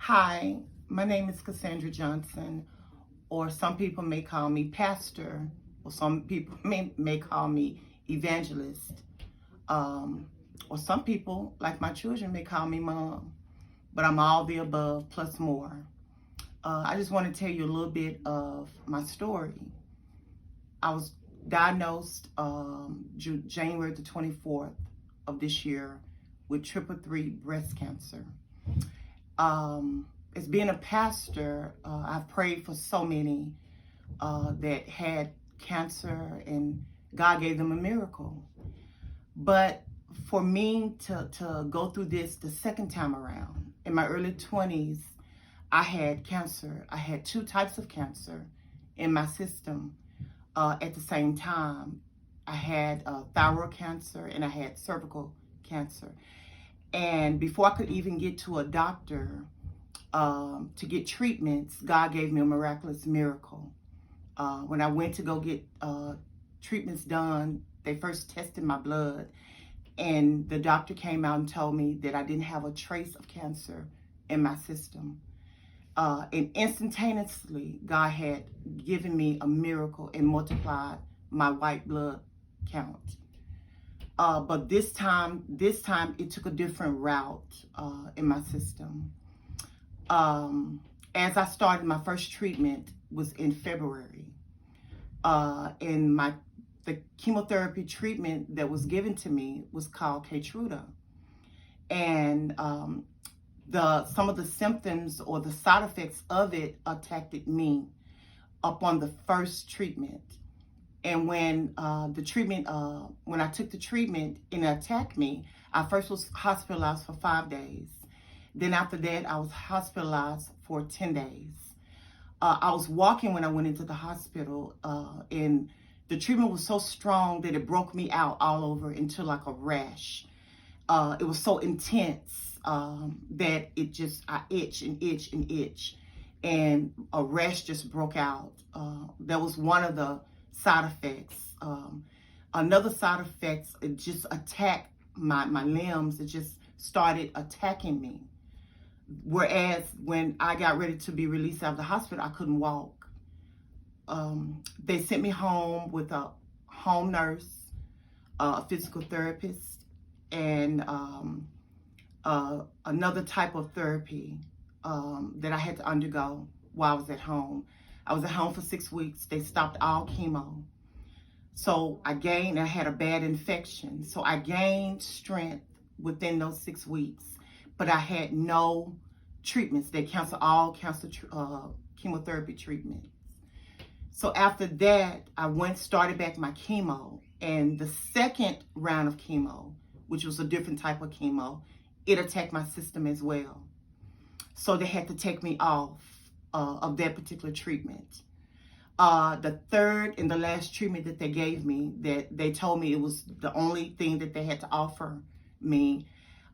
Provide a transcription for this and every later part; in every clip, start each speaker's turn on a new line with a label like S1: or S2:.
S1: Hi, my name is Cassandra Johnson, or some people may call me pastor, or some people may call me evangelist, um, or some people, like my children, may call me mom, but I'm all the above plus more. I just want to tell you a little bit of my story. I was diagnosed January the 24th of this year with triple 3 breast cancer. As being a pastor, I've prayed for so many that had cancer, and God gave them a miracle. But for me to go through this the second time around, in my early 20s, I had cancer. I had 2 types of cancer in my system at the same time. I had thyroid cancer and I had cervical cancer. And before I could even get to a doctor to get treatments, God gave me a miraculous miracle. When I went to go get treatments done, they first tested my blood, and the doctor came out and told me that I didn't have a trace of cancer in my system. And instantaneously, God had given me a miracle and multiplied my white blood count. But this time it took a different route in my system. As I started, my first treatment was in February. And the chemotherapy treatment that was given to me was called Keytruda. And some of the symptoms or the side effects of it attacked me upon the first treatment. And when when I took the treatment and it attacked me, I first was hospitalized for 5 days. Then after that, I was hospitalized for 10 days. I was walking when I went into the hospital, and the treatment was so strong that it broke me out all over into like a rash. It was so intense that I itch and itch and itch, and a rash just broke out. That was one of the side effects. Another side effect, it just attacked my limbs. It just started attacking me. Whereas when I got ready to be released out of the hospital, I couldn't walk. They sent me home with a home nurse, a physical therapist, and another type of therapy that I had to undergo while I was at home. I was at home for 6 weeks. They stopped all chemo. So I had a bad infection. So I gained strength within those 6 weeks, but I had no treatments. They canceled all chemotherapy treatments. So after that, I started back my chemo, and the second round of chemo, which was a different type of chemo, it attacked my system as well. So they had to take me off of that particular treatment. The third and the last treatment that they gave me, that they told me it was the only thing that they had to offer me,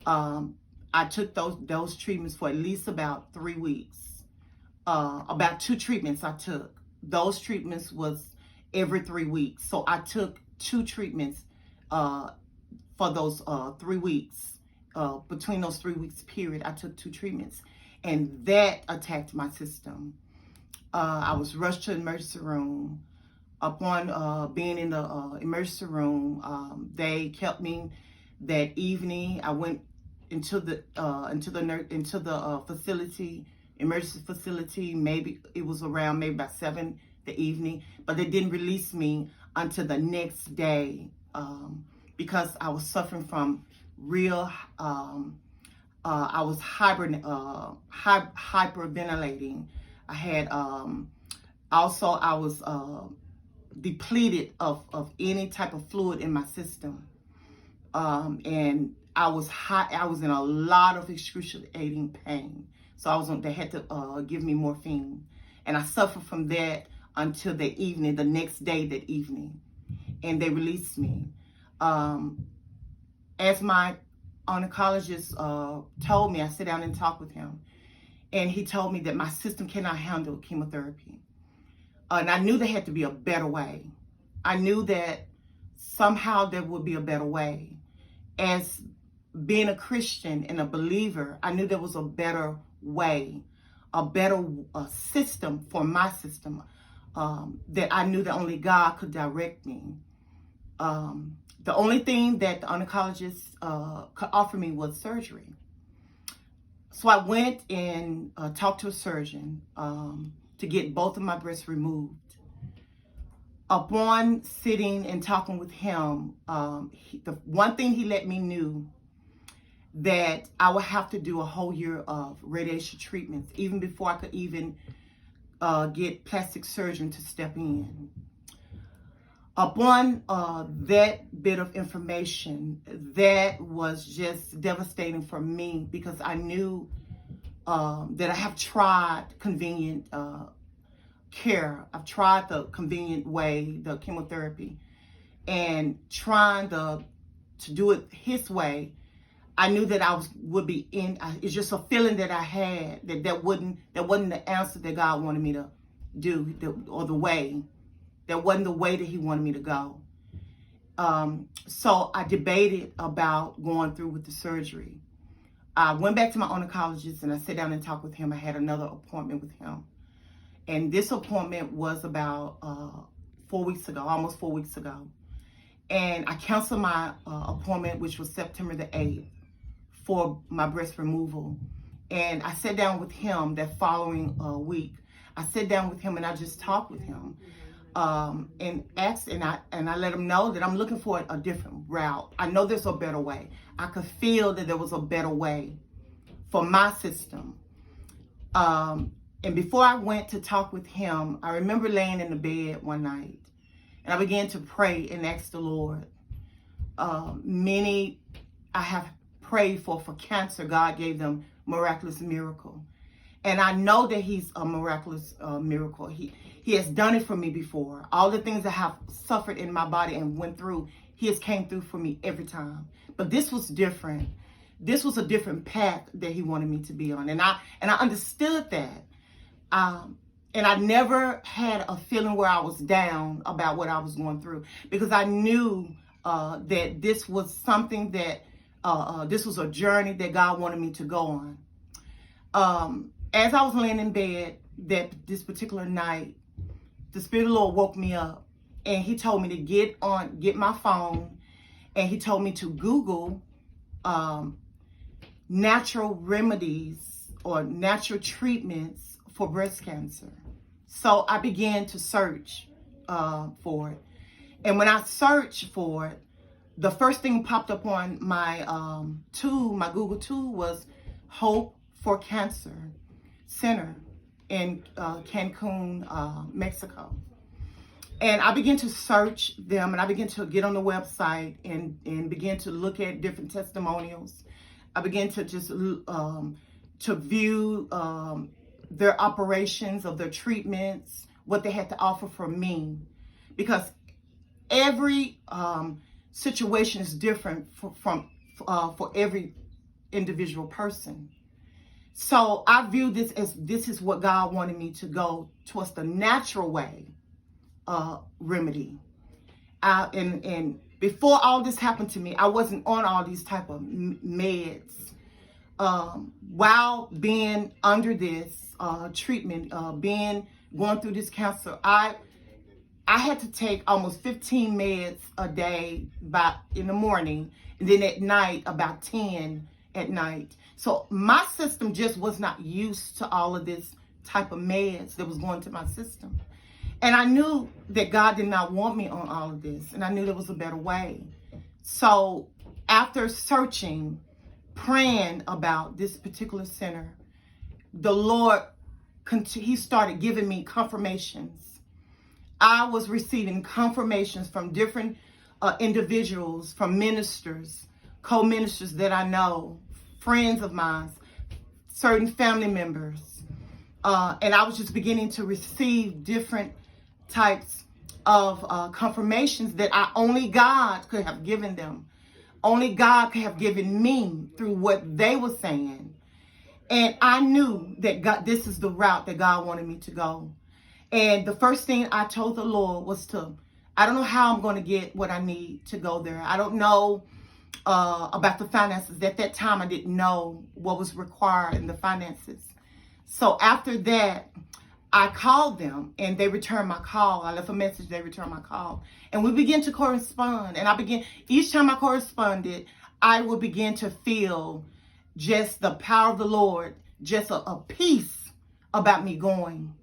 S1: I took those treatments for at least about 3 weeks. About 2 treatments I took. Those treatments was every 3 weeks. So I took 2 treatments for those 3 weeks. Between those 3 weeks period, I took 2 treatments. And that attacked my system. I was rushed to the emergency room. Upon being in the emergency room, they kept me that evening. I went into the facility, emergency facility. Maybe it was around about 7 the evening, but they didn't release me until the next day because I was suffering from real. I was hyperventilating. I had also I was depleted of any type of fluid in my system, and I was in a lot of excruciating pain. So they had to give me morphine, and I suffered from that until the evening, the next day, that evening, and they released me. As my oncologist told me, I sat down and talked with him, and he told me that my system cannot handle chemotherapy. And I knew there had to be a better way. I knew that somehow there would be a better way. As being a Christian and a believer, I knew there was a better way, a better system for my system, that I knew that only God could direct me. The only thing that the oncologist could offer me was surgery. So I went and talked to a surgeon to get both of my breasts removed. Upon sitting and talking with him, the one thing he let me know that I would have to do a whole year of radiation treatments, even before I could even get plastic surgeon to step in. Upon that bit of information, that was just devastating for me, because I knew that I have tried convenient care. I've tried the convenient way, the chemotherapy, and trying to do it his way. I knew that I would be in. It's just a feeling that I had that wasn't the answer that God wanted me to do, or the way. That wasn't the way that He wanted me to go. So I debated about going through with the surgery. I went back to my oncologist and I sat down and talked with him. I had another appointment with him, and this appointment was about 4 weeks ago, almost 4 weeks ago. And I canceled my appointment, which was September the 8th, for my breast removal. And I sat down with him that following week. I sat down with him and I just talked with him, and asked, and I let him know that I'm looking for a different route. I know there's a better way. I could feel that there was a better way for my system. And before I went to talk with him, I remember laying in the bed one night, and I began to pray and ask the Lord. Many I have prayed for cancer, God gave them miraculous miracle. And I know that He's a miraculous miracle. He has done it for me before. All the things I have suffered in my body and went through, He has came through for me every time. But this was different. This was a different path that He wanted me to be on. And I understood that. And I never had a feeling where I was down about what I was going through, because I knew that this was something that, this was a journey that God wanted me to go on. As I was laying in bed this particular night, the Spirit of the Lord woke me up, and He told me to get my phone, and He told me to Google natural remedies or natural treatments for breast cancer. So I began to search for it. And when I searched for it, the first thing popped up on my my Google tool was Hope4Cancer Center in Cancun, Mexico. And I began to search them, and I began to get on the website and begin to look at different testimonials. I began to just to view their operations of their treatments, what they had to offer for me, because every situation is different for every individual person. So I view this as this is what God wanted me to go towards, the natural way remedy. And before all this happened to me, I wasn't on all these type of meds. While being under this treatment, going through this cancer, I had to take almost 15 meds a day in the morning, and then at night about 10 at night. So my system just was not used to all of this type of meds that was going to my system. And I knew that God did not want me on all of this, and I knew there was a better way. So after searching, praying about this particular center, the Lord, He started giving me confirmations. I was receiving confirmations from different individuals, from ministers, co-ministers that I know, friends of mine, certain family members. And I was just beginning to receive different types of confirmations that only God could have given them. Only God could have given me through what they were saying. And I knew that God, this is the route that God wanted me to go. And the first thing I told the Lord was I don't know how I'm going to get what I need to go there. I don't know about the finances. At that time, I didn't know what was required in the finances. So after that, I called them and they returned my call. I left a message, they returned my call. And we began to correspond. And each time I corresponded, I would begin to feel just the power of the Lord, just a peace about me going.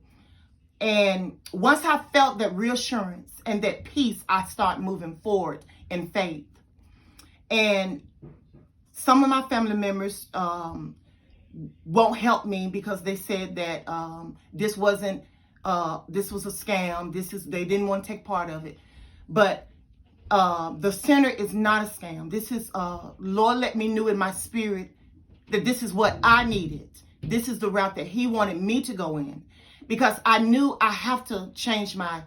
S1: And once I felt that reassurance and that peace, I started moving forward in faith. And some of my family members won't help me because they said that this was a scam. They didn't want to take part of it. But the center is not a scam. This is Lord let me know in my spirit that this is what I needed. This is the route that He wanted me to go in, because I knew I have to change my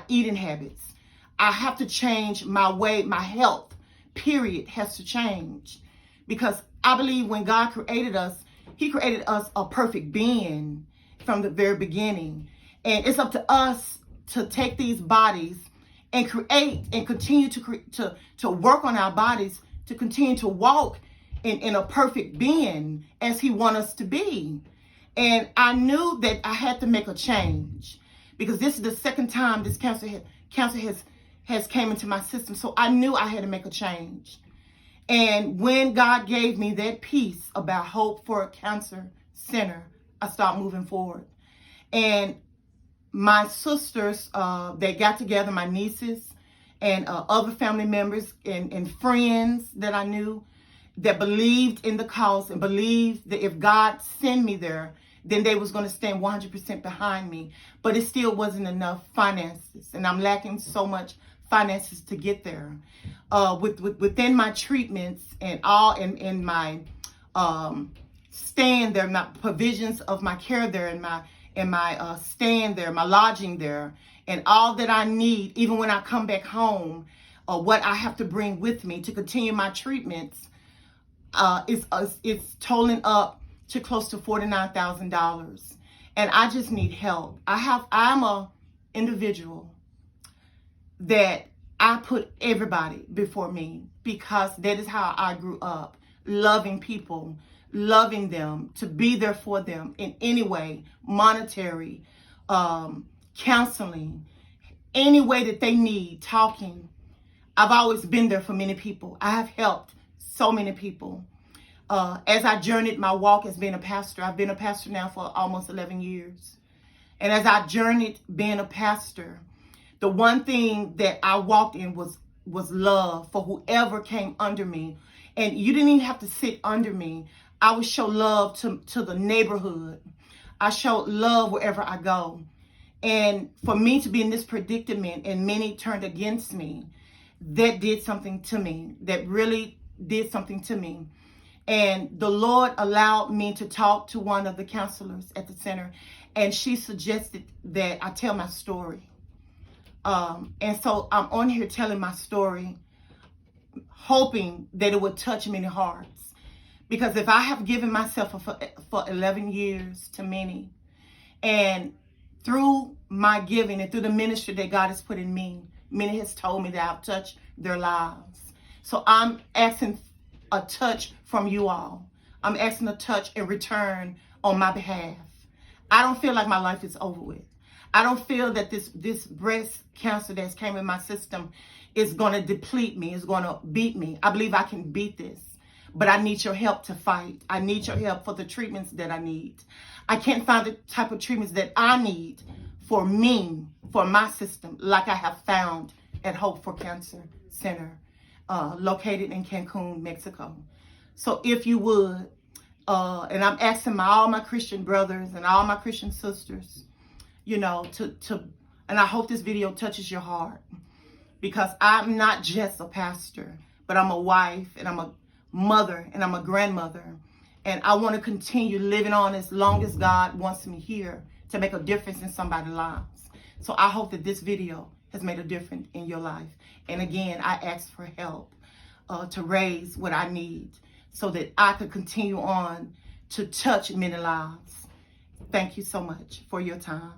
S1: eating habits. I have to change my way. My health, period, has to change, because I believe when God created us, He created us a perfect being from the very beginning. And it's up to us to take these bodies and create and continue to work on our bodies, to continue to walk in a perfect being as He wants us to be. And I knew that I had to make a change, because this is the second time this cancer has came into my system. So I knew I had to make a change. And when God gave me that peace about Hope4Cassandra Center, I started moving forward. And my sisters, they got together, my nieces and other family members and friends that I knew that believed in the cause and believed that if God sent me there, then they was going to stand 100% behind me. But it still wasn't enough finances. And I'm lacking so much finances to get there. Within my treatments and all in my stand there, my provisions of my care there, and my stand there, my lodging there, and all that I need, even when I come back home, what I have to bring with me to continue my treatments, it's totaling up to close to $49,000, and I just need help. I'm a individual that I put everybody before me, because that is how I grew up, loving people, loving them, to be there for them in any way, monetary, counseling, any way that they need, talking. I've always been there for many people. I have helped so many people. As I journeyed my walk as being a pastor, I've been a pastor now for almost 11 years. And as I journeyed being a pastor, the one thing that I walked in was love for whoever came under me. And you didn't even have to sit under me. I would show love to the neighborhood. I showed love wherever I go. And for me to be in this predicament and many turned against me, that did something to me. That really did something to me. And the Lord allowed me to talk to one of the counselors at the center, and she suggested that I tell my story. And so I'm on here telling my story, hoping that it would touch many hearts. Because if I have given myself for 11 years to many, and through my giving and through the ministry that God has put in me, many has told me that I've touched their lives. So I'm asking a touch from you all. I'm asking a touch in return on my behalf. I don't feel like my life is over with. I don't feel that this breast cancer that's came in my system is going to deplete me, is going to beat me. I believe I can beat this, but I need your help to fight. I need your help for the treatments that I need. I can't find the type of treatments that I need for me, for my system, like I have found at Hope4Cassandra Center, located in Cancun, Mexico. So if you would, and I'm asking all my Christian brothers and all my Christian sisters, and I hope this video touches your heart, because I'm not just a pastor, but I'm a wife, and I'm a mother, and I'm a grandmother, and I want to continue living on as long as God wants me here to make a difference in somebody's lives. So I hope that this video has made a difference in your life. And again, I ask for help to raise what I need so that I could continue on to touch many lives. Thank you so much for your time.